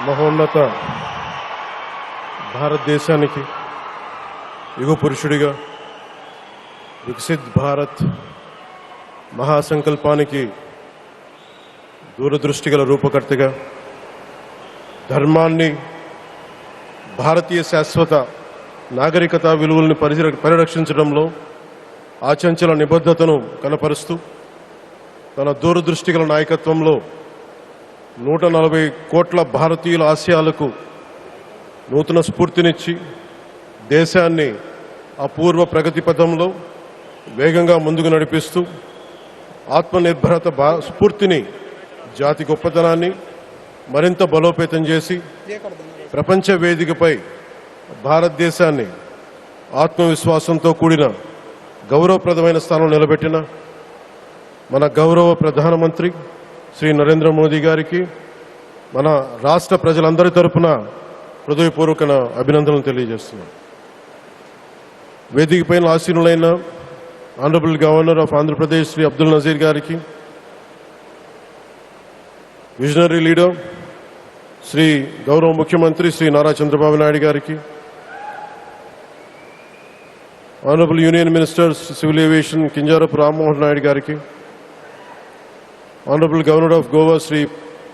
మహోన్నత భారతదేశానికి యుగ పురుషుడిగా వికసిత్ భారత్ మహాసంకల్పానికి దూరదృష్టి గల రూపకర్తగా ధర్మాన్ని భారతీయ శాశ్వత నాగరికత విలువల్ని పరిరక్షించడంలో ఆచంచల నిబద్ధతను కనపరుస్తూ తన దూరదృష్టి గల నాయకత్వంలో 140 కోట్ల భారతీయుల ఆశయాలకు నూతన స్ఫూర్తినిచ్చి దేశాన్ని అపూర్వ ప్రగతి పథంలో వేగంగా ముందుకు నడిపిస్తూ ఆత్మనిర్భరత స్ఫూర్తిని జాతి గొప్పతనాన్ని మరింత బలోపేతం చేసి ప్రపంచ వేదికపై భారతదేశాన్ని ఆత్మవిశ్వాసంతో కూడిన గౌరవప్రదమైన స్థానం నిలబెట్టిన మన గౌరవ ప్రధానమంత్రి శ్రీ నరేంద్ర మోదీ గారికి మన రాష్ట్ర ప్రజలందరి తరపున హృదయపూర్వక అభినందనలు తెలియజేస్తున్నాం. వేదిక పైన ఆసీనులైన honourable governor of Andhra Pradesh Shri Abdul Nazir గారికి, విజనరీ లీడర్ శ్రీ గౌరవ ముఖ్యమంత్రి శ్రీ నారా చంద్రబాబు నాయుడు గారికి, honourable union minister civil aviation Kinjarapu Rammohan Naidu గారికి, honourable governor of Goa Shri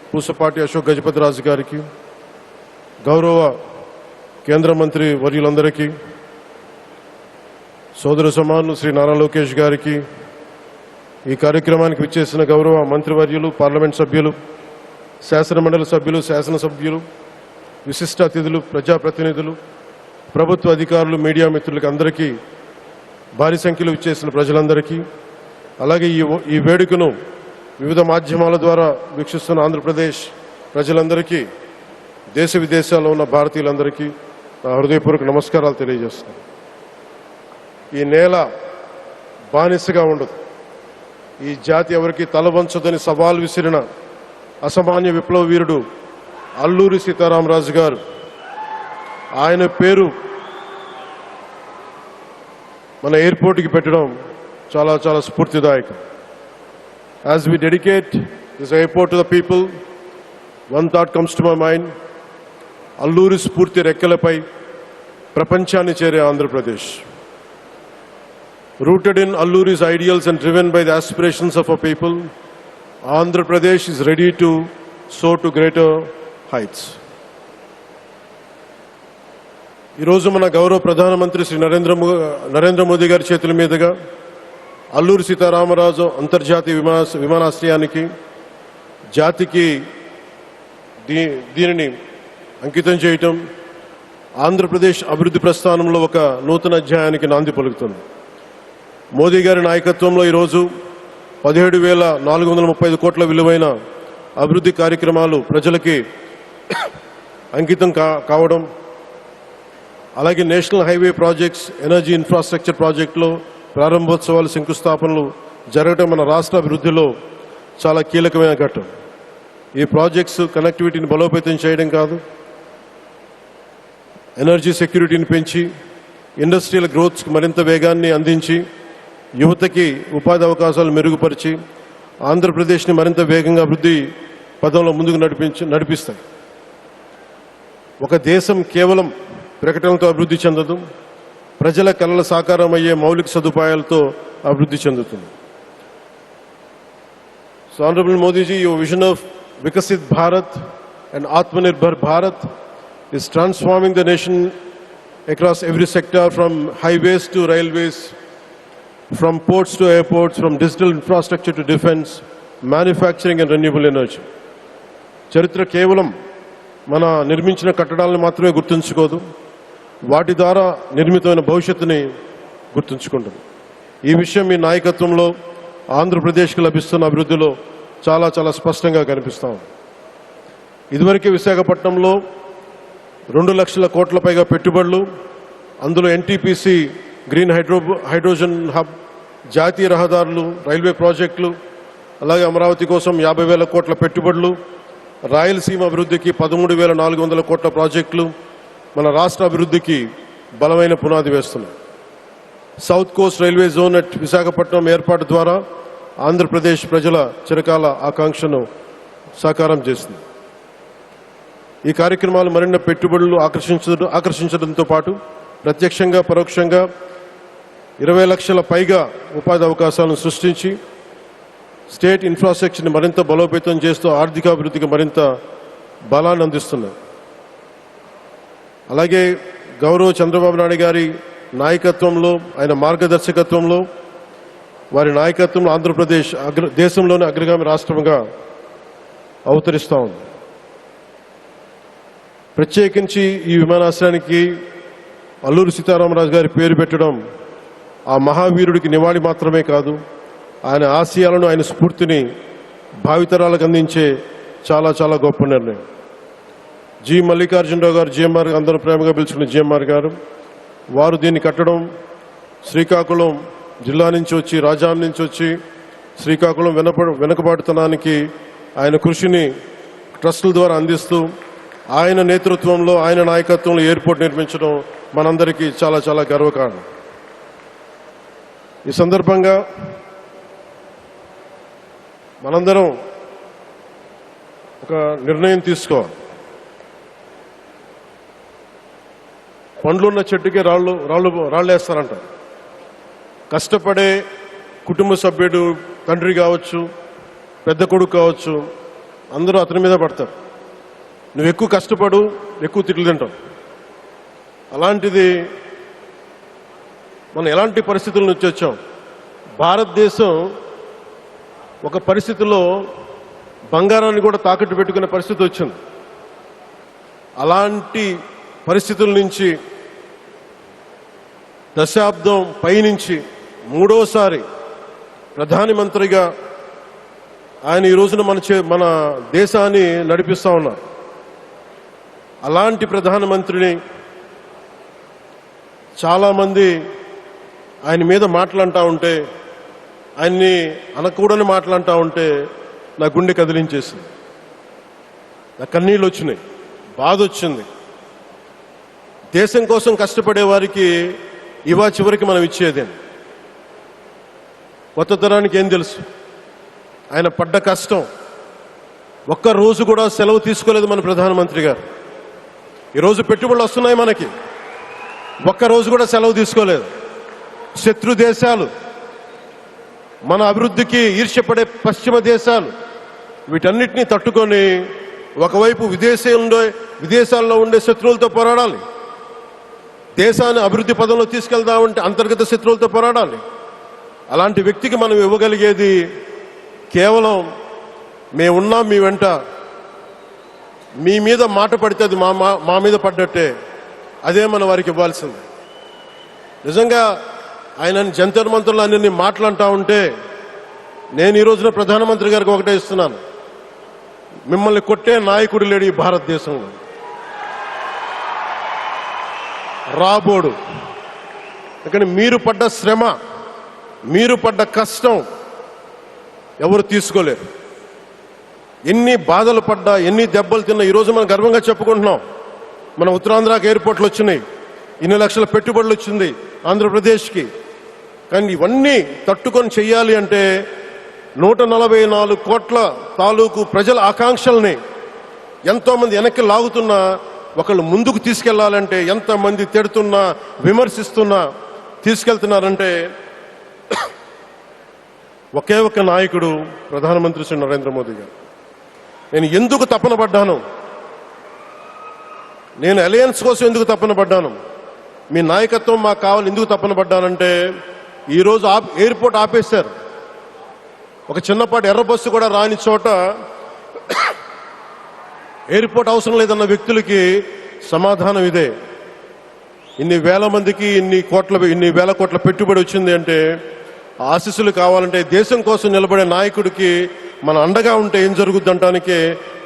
Pusapati Ashok Gajapati Raju గారికి, గౌరవ కేంద్ర మంత్రి వర్యులందరికీ, సోదర సమానులు శ్రీ నారా లోకేష్ గారికి, ఈ కార్యక్రమానికి విచ్చేసిన గౌరవ మంత్రివర్యులు, పార్లమెంట్ సభ్యులు, శాసనమండలి సభ్యులు, శాసనసభ్యులు, విశిష్ట అతిథులు, ప్రజాప్రతినిధులు, ప్రభుత్వ అధికారులు, మీడియా మిత్రులకి అందరికీ, భారీ సంఖ్యలో విచ్చేసిన ప్రజలందరికీ, అలాగే ఈ వేడుకను వివిధ మాధ్యమాల ద్వారా వీక్షిస్తున్న ఆంధ్రప్రదేశ్ ప్రజలందరికీ, దేశ విదేశాల్లో ఉన్న భారతీయులందరికీ నా హృదయపూర్వక నమస్కారాలు తెలియజేస్తున్నాను. ఈ నేల బానిసగా ఉండదు, ఈ జాతి ఎవరికి తలవంచదని సవాల్ విసిరిన అసామాన్య విప్లవ వీరుడు అల్లూరి సీతారామరాజు గారు, ఆయన పేరు మన ఎయిర్పోర్ట్కి పెట్టడం చాలా చాలా స్ఫూర్తిదాయకం. As we dedicate this airport to the people, one thought comes to my mind: Alluri స్ఫూర్తి రెక్కలపై ప్రపంచాన్ని చేరే Andhra Pradesh. Rooted in Alluri's ideals and driven by the aspirations of our people, Andhra Pradesh is ready to soar to greater heights. ఈరోజు మన గౌరవ ప్రధానమంత్రి శ్రీ నరేంద్ర మోదీ గారి చేతుల మీదుగా అల్లూరి సీతారామరాజు అంతర్జాతీయ విమానాశ్రయానికి జాతికి దీనిని అంకితం చేయటం ఆంధ్రప్రదేశ్ అభివృద్ధి ప్రస్థానంలో ఒక నూతన అధ్యాయానికి నాంది పలుకుతుంది. మోదీ గారి నాయకత్వంలో ఈరోజు 17,435 కోట్ల విలువైన అభివృద్ధి కార్యక్రమాలు ప్రజలకి అంకితం కావడం, అలాగే national highway projects, energy infrastructure ప్రాజెక్టులో ప్రారంభోత్సవాలు, శంకుస్థాపనలు జరగడం మన రాష్ట్ర అభివృద్ధిలో చాలా కీలకమైన ఘట్టం. ఈ ప్రాజెక్ట్స్ కనెక్టివిటీని బలోపేతం చేయడం కాదు, ఎనర్జీ సెక్యూరిటీని పెంచి ఇండస్ట్రియల్ గ్రోత్స్కి మరింత వేగాన్ని అందించి యువతకి ఉపాధి అవకాశాలు మెరుగుపరిచి ఆంధ్రప్రదేశ్ని మరింత వేగంగా అభివృద్ధి పదంలో ముందుకు నడిపిస్తాయి. ఒక దేశం కేవలం ప్రకటనలతో అభివృద్ధి చెందదు, ప్రజల కలల సాకారం అయ్యే మౌలిక సదుపాయాలతో అభివృద్ధి చెందుతుంది. So honourable Modiji, your vision of Viksit Bharat and Atmanirbhar Bharat is transforming the nation across every sector, from highways to railways, from ports to airports, from digital infrastructure to defense, manufacturing and renewable energy. చరిత్ర కేవలం మన నిర్మించిన కట్టడాలను మాత్రమే గుర్తుంచుకోదు, వాటి ద్వారా నిర్మితమైన భవిష్యత్తుని గుర్తుంచుకుంటుంది. ఈ విషయం మీ నాయకత్వంలో ఆంధ్రప్రదేశ్కి లభిస్తున్న అభివృద్ధిలో చాలా చాలా స్పష్టంగా కనిపిస్తాం. ఇదివరకే విశాఖపట్నంలో 2 లక్షల కోట్ల పైగా పెట్టుబడులు, అందులో ఎన్టీపీసీ గ్రీన్ హైడ్రోజన్ హబ్, జాతీయ రహదారులు, రైల్వే ప్రాజెక్టులు, అలాగే అమరావతి కోసం 50,000 కోట్ల పెట్టుబడులు, రాయలసీమ అభివృద్ధికి 13,400 కోట్ల ప్రాజెక్టులు మన రాష్ట్ర అభివృద్ధికి బలమైన పునాది వేస్తున్నాయి. South Coast railway zone at Visakhapatnam ఏర్పాటు ద్వారా ఆంధ్రప్రదేశ్ ప్రజల చిరకాల ఆకాంక్షను సాకారం చేస్తుంది. ఈ కార్యక్రమాలు మరిన్ని పెట్టుబడులు ఆకర్షించడంతో పాటు ప్రత్యక్షంగా పరోక్షంగా 20 లక్షల పైగా ఉపాధి అవకాశాలను సృష్టించి స్టేట్ ఇన్ఫ్రాస్ట్రక్చర్ని మరింత బలోపేతం చేస్తూ ఆర్థికాభివృద్ధికి మరింత బలాన్ని అందిస్తున్నారు. అలాగే గౌరవ చంద్రబాబు నాయుడు గారి నాయకత్వంలో, ఆయన మార్గదర్శకత్వంలో, వారి నాయకత్వంలో ఆంధ్రప్రదేశ్ దేశంలోని అగ్రగామి రాష్ట్రంగా అవతరిస్తూ ఉంది. ప్రత్యేకించి ఈ విమానాశ్రయానికి అల్లూరి సీతారామరాజు గారి పేరు పెట్టడం ఆ మహావీరుడికి నివాళి మాత్రమే కాదు, ఆయన ఆశయాలను, ఆయన స్ఫూర్తిని భావితరాలకు అందించే చాలా చాలా గొప్ప నిర్ణయం. జి మల్లికార్జునరావు గారు, జిఎంఆర్, అందరూ ప్రేమగా పిలుచుకున్న జిఎంఆర్ గారు, వారు దీన్ని కట్టడం శ్రీకాకుళం జిల్లా నుంచి వచ్చి, రాజాం నుంచి వచ్చి శ్రీకాకుళం వెనుకబాటుతనానికి ఆయన కృషిని ట్రస్టుల ద్వారా అందిస్తూ ఆయన నేతృత్వంలో, ఆయన నాయకత్వంలో ఎయిర్పోర్ట్ నిర్మించడం మనందరికీ చాలా చాలా గర్వకారణం. ఈ సందర్భంగా మనందరం ఒక నిర్ణయం తీసుకోవాలి. పండ్లున్న చెట్టుకే రాళ్ళు వేస్తారంటారు. కష్టపడే కుటుంబ సభ్యుడు, తండ్రి కావచ్చు, పెద్ద కొడుకు కావచ్చు, అందరూ అతని మీద పడతారు. నువ్వు ఎక్కువ కష్టపడు, ఎక్కువ తిట్లు తింటావు. అలాంటిది మనం ఎలాంటి పరిస్థితుల నుంచి వచ్చాం? భారతదేశం ఒక పరిస్థితిలో బంగారాన్ని కూడా తాకట్టు పెట్టుకునే పరిస్థితి వచ్చింది. అలాంటి పరిస్థితుల నుంచి దశాబ్దం పైనుంచి మూడోసారి ప్రధానమంత్రిగా ఆయన ఈ రోజున మన దేశాన్ని నడిపిస్తూ ఉన్నారు. అలాంటి ప్రధానమంత్రిని చాలామంది ఆయన మీద మాట్లాడుతూ ఉంటే, ఆయన్ని అనకూడని మాట్లాడుతూ ఉంటే నా గుండె కదిలించేసింది, నా కన్నీళ్ళు వచ్చినాయి, బాధ వచ్చింది. దేశం కోసం కష్టపడే వారికి ఇవా చివరికి మనం ఇచ్చేదేం. కొత్త తరానికి ఏం తెలుసు? ఆయన పడ్డ కష్టం. ఒక్క రోజు కూడా సెలవు తీసుకోలేదు మన ప్రధానమంత్రి గారు. ఈరోజు పెట్టుబడులు వస్తున్నాయి మనకి, ఒక్కరోజు కూడా సెలవు తీసుకోలేదు. శత్రు దేశాలు, మన అభివృద్ధికి ఈర్ష్యపడే పశ్చిమ దేశాలు, వీటన్నిటినీ తట్టుకొని ఒకవైపు విదేశాల్లో ఉండే శత్రువులతో పోరాడాలి, దేశాన్ని అభివృద్ధి పదంలో తీసుకెళ్దామంటే అంతర్గత శత్రువులతో పోరాడాలి. అలాంటి వ్యక్తికి మనం ఇవ్వగలిగేది కేవలం మేమున్నాం మీ వెంట, మీ మీద మాట పడితే అది మా మీద పడ్డట్టే, అదే మనం వారికి ఇవ్వాల్సింది. నిజంగా ఆయన జంతర్ మంత్రులు అన్ని మాట్లాడుతూ ఉంటే నేను ఈ రోజున ప్రధానమంత్రి గారికి ఒకటే ఇస్తున్నాను, మిమ్మల్ని కొట్టే నాయకుడు లేడు ఈ భారతదేశంలో, రాబోడు. ఎందుకంటే మీరు పడ్డ శ్రమ, మీరు పడ్డ కష్టం ఎవరు తీసుకోలేరు. ఎన్ని బాధలు పడ్డా, ఎన్ని దెబ్బలు తిన్నా ఈరోజు మనం గర్వంగా చెప్పుకుంటున్నాం. మన ఉత్తరాంధ్రకి ఎయిర్పోర్ట్లు వచ్చినాయి, ఇన్ని లక్షల పెట్టుబడులు వచ్చింది ఆంధ్రప్రదేశ్కి. కానీ ఇవన్నీ తట్టుకొని చెయ్యాలి అంటే 144 కోట్ల తాలూకు ప్రజల ఆకాంక్షల్ని ఎంతోమంది వెనక్కి లాగుతున్నా, ఒకళ్ళు ముందుకు తీసుకెళ్లాలంటే ఎంతమంది తిడుతున్నా, విమర్శిస్తున్నా తీసుకెళ్తున్నారంటే ఒకే ఒక్క నాయకుడు ప్రధానమంత్రి శ్రీ నరేంద్ర మోదీ గారు. నేను ఎందుకు తపన పడ్డాను, నేను అలయన్స్ కోసం ఎందుకు తపన పడ్డాను, మీ నాయకత్వం మాకు కావాలి ఎందుకు తపన పడ్డానంటే, ఈరోజు ఎయిర్పోర్ట్ ఆపేశారు. ఒక చిన్నపాటి ఎర్ర బస్సు కూడా రాని చోట ఎయిర్పోర్ట్ అవసరం లేదన్న వ్యక్తులకి సమాధానం ఇదే. ఇన్ని వేల మందికి ఇన్ని వేల కోట్ల పెట్టుబడి వచ్చింది అంటే ఆశీస్సులు కావాలంటే దేశం కోసం నిలబడే నాయకుడికి మన అండగా ఉంటే ఏం జరుగుద్ది అంటానికే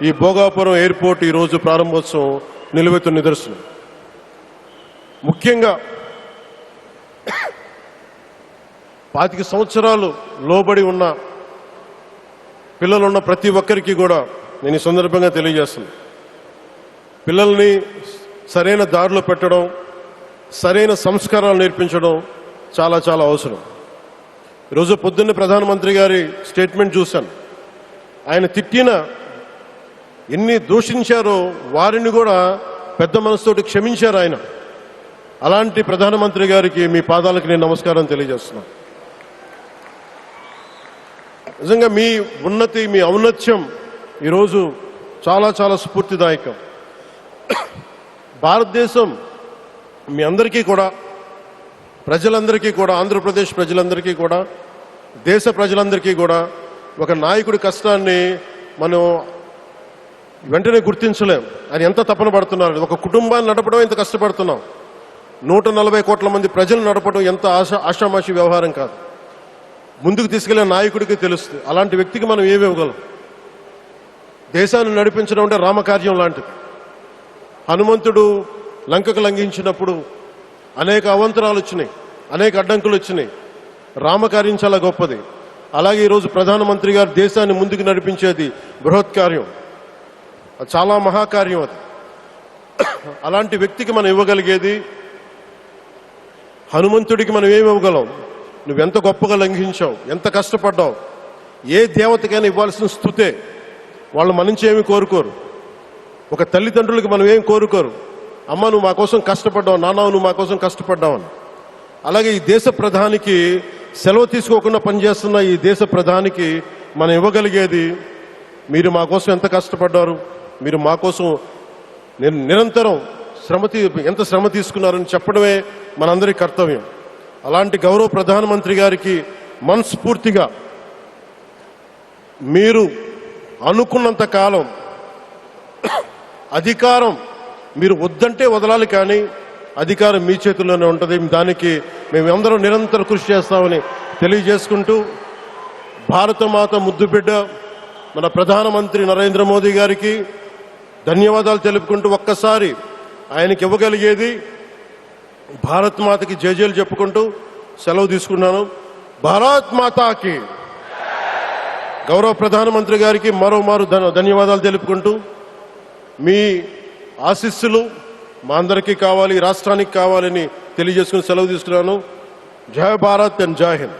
ఈ భోగాపురం ఎయిర్పోర్ట్ ఈరోజు ప్రారంభోత్సవం నిలువెత్తు నిదర్శనం. ముఖ్యంగా 25 సంవత్సరాలు లోబడి ఉన్న పిల్లలున్న ప్రతి ఒక్కరికి కూడా నేను ఈ సందర్భంగా తెలియజేస్తున్నాను, పిల్లల్ని సరైన దారిలో పెట్టడం, సరైన సంస్కారాలు నేర్పించడం చాలా చాలా అవసరం. ఈరోజు పొద్దున్నే ప్రధానమంత్రి గారి స్టేట్మెంట్ చూశాను. ఆయన తిట్టిన ఎన్ని దూషించారో వారిని కూడా పెద్ద మనసుతోటి క్షమించారు ఆయన. అలాంటి ప్రధానమంత్రి గారికి మీ పాదాలకు నేను నమస్కారం తెలియజేస్తున్నాను. నిజంగా మీ ఉన్నతి, మీ ఔన్నత్యం ఈరోజు చాలా చాలా స్ఫూర్తిదాయకం. భారతదేశం మీ అందరికీ కూడా, ప్రజలందరికీ కూడా, ఆంధ్రప్రదేశ్ ప్రజలందరికీ కూడా, దేశ ప్రజలందరికీ కూడా ఒక నాయకుడి కష్టాన్ని మనం వెంటనే గుర్తించలేం. ఆయన ఎంత తపన పడుతున్నారు. ఒక కుటుంబాన్ని నడపడం ఎంత కష్టపడుతున్నాం. 140 కోట్ల మంది ప్రజలు నడపడం ఎంత ఆషామాషి వ్యవహారం కాదు. ముందుకు తీసుకెళ్లే నాయకుడికి తెలుస్తుంది. అలాంటి వ్యక్తికి మనం ఏమి ఇవ్వగలం. దేశాన్ని నడిపించడం అంటే రామకార్యం లాంటిది. హనుమంతుడు లంకకు లంఘించినప్పుడు అనేక అవంతరాలు వచ్చినాయి, అనేక అడ్డంకులు వచ్చినాయి. రామకార్యం చాలా గొప్పది. అలాగే ఈరోజు ప్రధానమంత్రి గారు దేశాన్ని ముందుకు నడిపించేది బృహత్ కార్యం, చాలా మహాకార్యం అది. అలాంటి వ్యక్తికి మనం ఇవ్వగలిగేది, హనుమంతుడికి మనం ఏమి ఇవ్వగలం? నువ్వెంత గొప్పగా లంఘించావు, ఎంత కష్టపడ్డావు. ఏ దేవతకైనా ఇవ్వాల్సిన స్తుతే. వాళ్ళు మన నుంచి ఏమి కోరుకోరు. ఒక తల్లిదండ్రులకి మనం ఏం కోరుకోరు. అమ్మ నువ్వు మా కోసం కష్టపడ్డావు, నాన్న నువ్వు మా కోసం కష్టపడ్డావు అని. అలాగే ఈ దేశ ప్రధానికి, సెలవు తీసుకోకుండా పనిచేస్తున్న ఈ దేశ ప్రధానికి మనం ఇవ్వగలిగేది, మీరు మా కోసం ఎంత కష్టపడ్డారు, మీరు మా కోసం నిరంతరం ఎంత శ్రమ తీసుకున్నారని చెప్పడమే మనందరి కర్తవ్యం. అలాంటి గౌరవ ప్రధానమంత్రి గారికి మనస్ఫూర్తిగా మీరు అనుకున్నంత కాలం అధికారం మీరు వద్దంటే వదలాలి, కానీ అధికారం మీ చేతుల్లోనే ఉంటుంది. దానికి మేమందరం నిరంతరం కృషి చేస్తామని తెలియజేసుకుంటూ, భారతమాత ముద్దుబిడ్డ మన ప్రధానమంత్రి నరేంద్ర మోదీ గారికి ధన్యవాదాలు తెలుపుకుంటూ, ఒక్కసారి ఆయనకి ఇవ్వగలిగేది భారత్ మాతకి జయజయలు చెప్పుకుంటూ సెలవు తీసుకున్నాను. భారత్ మాతాకి. గౌరవ ప్రధానమంత్రి గారికి మరోమారు ధన్యవాదాలు తెలుపుకుంటూ, మీ ఆశీస్సులు మా అందరికీ కావాలి, రాష్ట్రానికి కావాలని తెలియజేసుకుని సెలవు తీసుకున్నాను. జై భారత్ అండ్ జై హింద్.